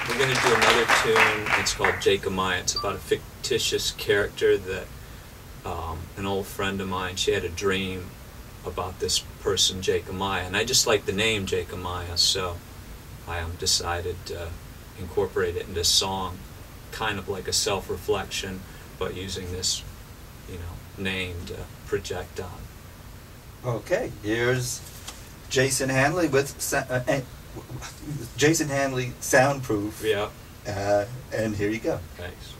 We're going to do another tune. It's called Jakeamya. It's about a fictitious character that an old friend of mine, she had a dream about this person, Jakeamya, and I just like the name Jakeamya, so I decided to incorporate it into song, kind of like a self-reflection, but using this, name to project on. Okay, here's Jason Hanley with Jason Hanley Soundproof. Yeah. And here you go. Thanks.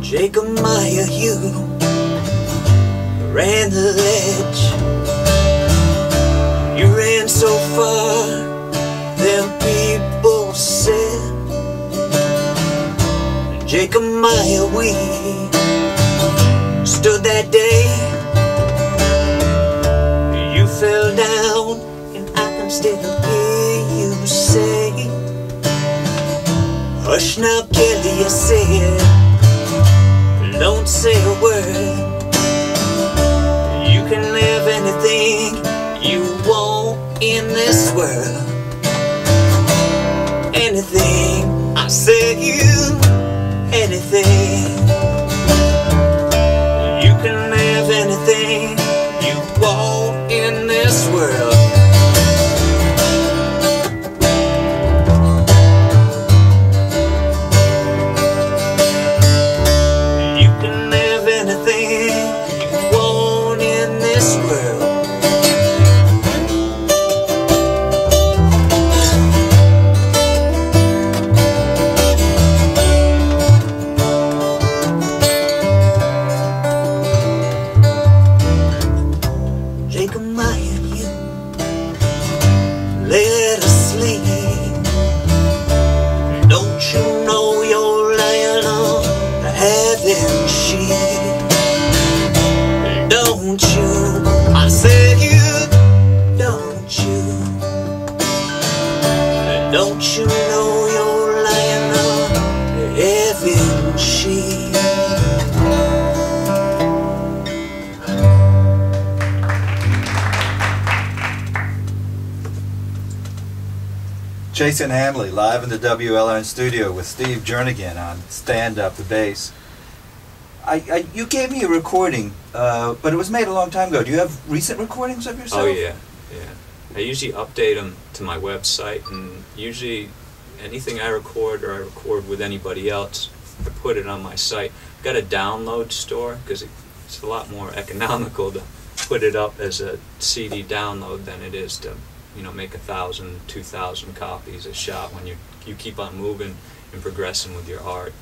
Jakeamya, you ran the ledge. You ran so far, them people said. Jakeamya, we stood that day. You fell down, and I can still hear you say, hush now, Kelly, I said, don't say a word. You can live anything you want in this world. Anything, I said you, anything. You can live anything you want in this world. Let us sleep. Don't you know you're lying on the heaven sheet? Don't you? I said you. Don't you? Don't you know you're lying on the heaven sheet? Jason Hanley, live in the WLRN studio with Steve Jernigan on Stand Up, the bass. You gave me a recording, but it was made a long time ago. Do you have recent recordings of yourself? Oh, yeah. I usually update them to my website, and usually anything I record or I record with anybody else, I put it on my site. I've got a download store, because it's a lot more economical to put it up as a CD download than it is to make 1,000, 2,000 copies a shot. When you keep on moving and progressing with your art,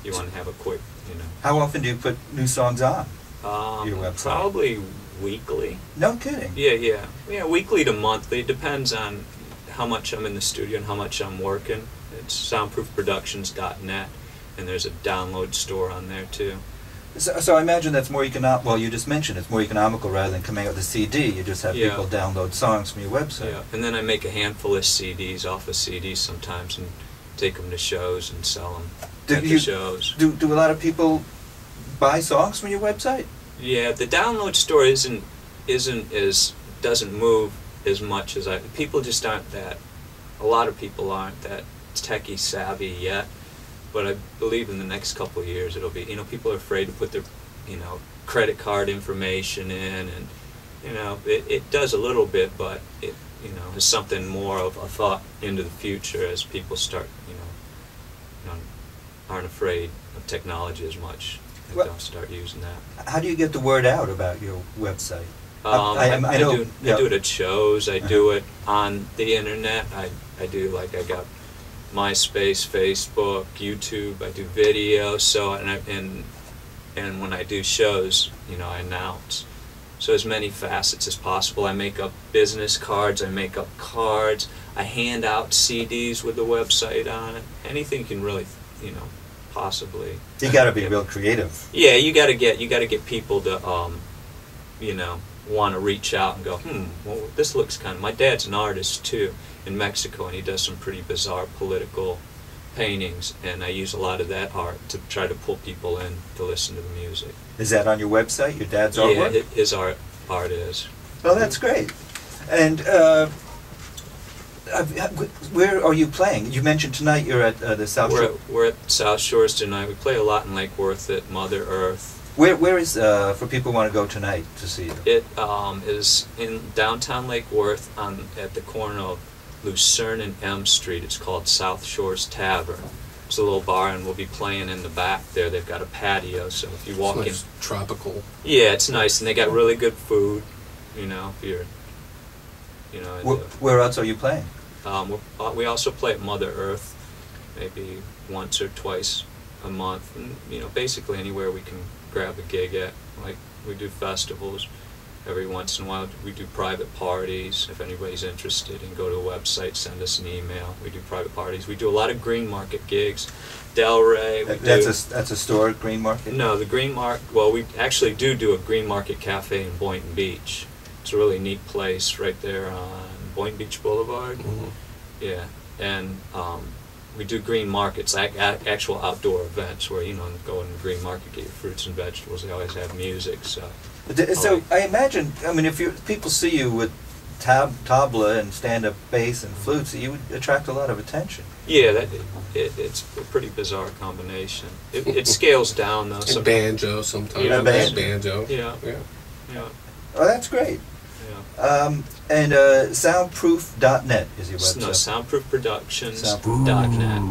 you want to have a quick, How often do you put new songs on your website? Probably weekly. No kidding. Yeah, weekly to monthly. It depends on how much I'm in the studio and how much I'm working. It's soundproofproductions.net, and there's a download store on there too. So I imagine that's more economical. Well, you just mentioned it's more economical rather than coming out with a CD. You just have people download songs from your website. Yeah, and then I make a handful of CDs off of CDs sometimes and take them to shows and sell them at the shows. Do a lot of people buy songs from your website? Yeah, the download store doesn't move as much as people just aren't that. A lot of people aren't that techie savvy yet. But I believe in the next couple of years it'll be, people are afraid to put their, credit card information in, and, it does a little bit, but it, is something more of a thought into the future as people start, aren't afraid of technology as much and don't start using that. How do you get the word out about your website? I do it at shows, I do it on the internet, I got MySpace, Facebook, YouTube. I do video, and when I do shows, I announce. So as many facets as possible. I make up business cards. I make up cards. I hand out CDs with the website on it. Anything can really, possibly. You got to be real creative. Yeah, you got to get people to, want to reach out and go, well, this looks kind of. My dad's an artist too in Mexico, and he does some pretty bizarre political paintings, and I use a lot of that art to try to pull people in to listen to the music. Is that on your website, your dad's artwork? Yeah, his art is. Oh, that's great. And where are you playing? You mentioned tonight you're at the South Shore. We're at South Shores tonight. We play a lot in Lake Worth at Mother Earth. Where is, for people who want to go tonight to see you? It is in downtown Lake Worth at the corner of Lucerne and M Street. It's called South Shores Tavern. It's a little bar, and we'll be playing in the back there. They've got a patio, so if you walk in... tropical. Yeah, it's nice, and they got really good food, you know, if you're... You know, Where else are you playing? We also play at Mother Earth, maybe once or twice a month, and you know, basically anywhere we can grab a gig at. Like, we do festivals every once in a while. We do private parties. If anybody's interested, you can go to a website, send us an email. We do private parties. We do a lot of green market gigs. Delray. That's a store, Green Market? No, the Green Market. Well, we actually do a Green Market cafe in Boynton Beach. It's a really neat place right there on Boynton Beach Boulevard. Mm-hmm. Yeah, and we do green markets, actual outdoor events where, you know, go in the green market, get your fruits and vegetables. They always have music, so. So I imagine, I mean, if people see you with tabla and stand-up bass and flutes, you would attract a lot of attention. Yeah, it's a pretty bizarre combination. It scales down though. And banjo sometimes. Yeah, banjo. Yeah. Oh, that's great. Yeah. And soundproof.net is your website. No, soundproofproductions.net.